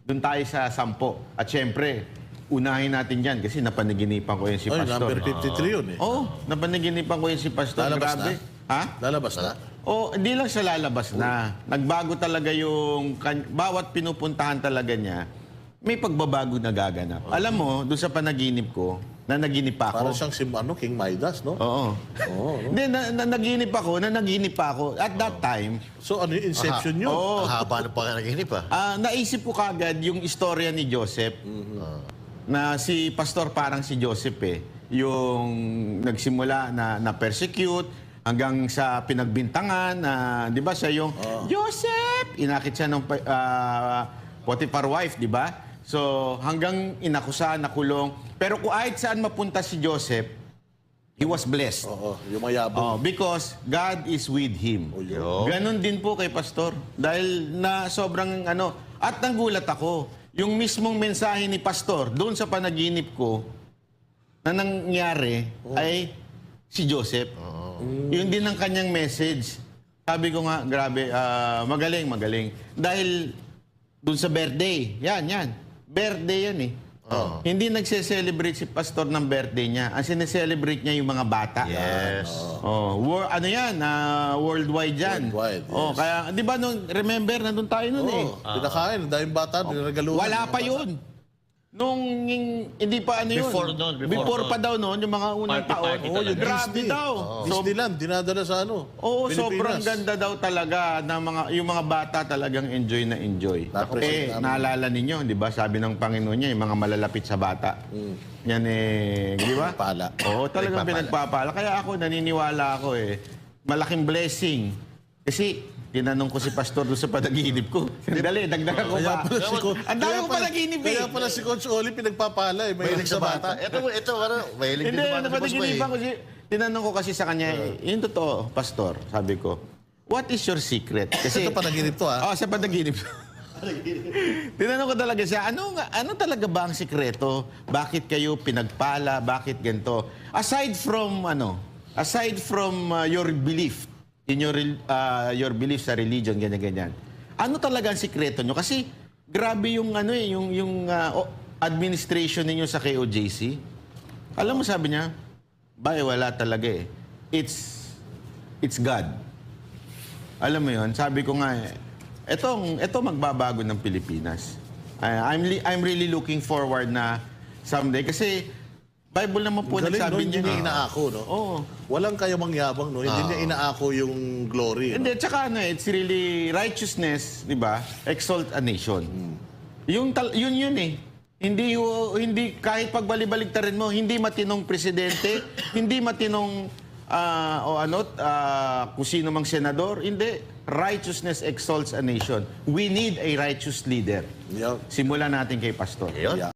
Doon tayo sa 10. At syempre, unahin natin yan kasi napanaginipan ko yun si Ay, Pastor. number 53 yun eh. Oo, napanaginipan ko yun si Pastor. Lalabas Grabe. na? Ha? Lalabas na? O, hindi lang siya lalabas na. Nagbago talaga yung... Bawat pinupuntahan talaga niya, may pagbabago na gaganap. Alam mo, doon sa panaginip ko, na naginip ako. Parang siyang King Midas, no? Oo. Oo. No? Hindi, naginip ako. At that time, So ano yung inception nyo? oo, Ang haba ng panganaginip naisip ko kagad yung istorya ni Joseph. Na si Pastor parang si Joseph yung nagsimula na persecute hanggang sa pinagbintangan na, di ba siya yung, Joseph! Inakit siya ng Potiphar wife, di ba? So, hanggang inakusahan, nakulong. Pero kung kahit saan mapunta si Joseph, he was blessed. Oo, yung mayabong. Because God is with him. yun. Ganon din po kay Pastor. Dahil na sobrang at nagulat ako, yung mismong mensahe ni Pastor doon sa panaginip ko na nangyari ay si Joseph. Yun din ang kanyang message. Sabi ko nga, grabe, magaling. Dahil doon sa birthday, yan. Birthday yan Hindi nagse-celebrate si Pastor ng birthday niya. Ang sineselebrate niya yung mga bata. Yes. Ano yan? Worldwide yan. Worldwide, yes. Kaya, di ba, remember, nandun tayo nun Pinakain, dahil bata, niregaluhan. Wala pa yun. Hindi pa yun. Before pa daw noon, yung mga unang taon. Yung Grabe Disney. daw. Disneyland, dinadala sa Pilipinas. Sobrang ganda daw talaga ng yung mga bata talagang enjoy na enjoy. Na-appreciate namin. Naalala ninyo, di ba? Sabi ng Panginoon niya, yung mga malalapit sa bata. Yan di ba? Pala. Oo, talagang pinagpapala. Kaya ako, naniniwala ako malaking blessing. Kasi, tinanong ko si Pastor doon sa panaginip ko. Sandali, dagdagan ko pa. Ang dami ko panaginip Kaya pala si Coach Oli pinagpapala Mahilig sa bata. Ito, mahilig Hindi, din sa bata. napanaginipan ko tinanong ko kasi sa kanya, yung totoo, Pastor, sabi ko, what is your secret? Kasi, Ito panaginip to sa panaginip. Tinanong ko talaga siya, ano talaga ba ang sikreto? Bakit kayo pinagpala? Bakit ganito? Aside from your belief, in your belief sa religion, ganyan-ganyan. Ano talaga ang sikreto nyo? Kasi grabe yung administration ninyo sa KOJC. Alam mo, sabi niya, wala talaga It's God. Alam mo yun, sabi ko nga, ito magbabago ng Pilipinas. I'm really looking forward na someday, kasi Bible naman po nagsabi niya. Hindi niya inaako, no? Oo. Walang kayo mangyabang, no? Hindi niya inaako yung glory. Hindi, tsaka it's really righteousness, di ba? Exalt a nation. Yun Hindi kahit pagbalibaligtarin mo, hindi matinong presidente, hindi matinong kung sino mang senador, hindi. Righteousness exalts a nation. We need a righteous leader. Yep. Simulan natin kay Pastor. Yun.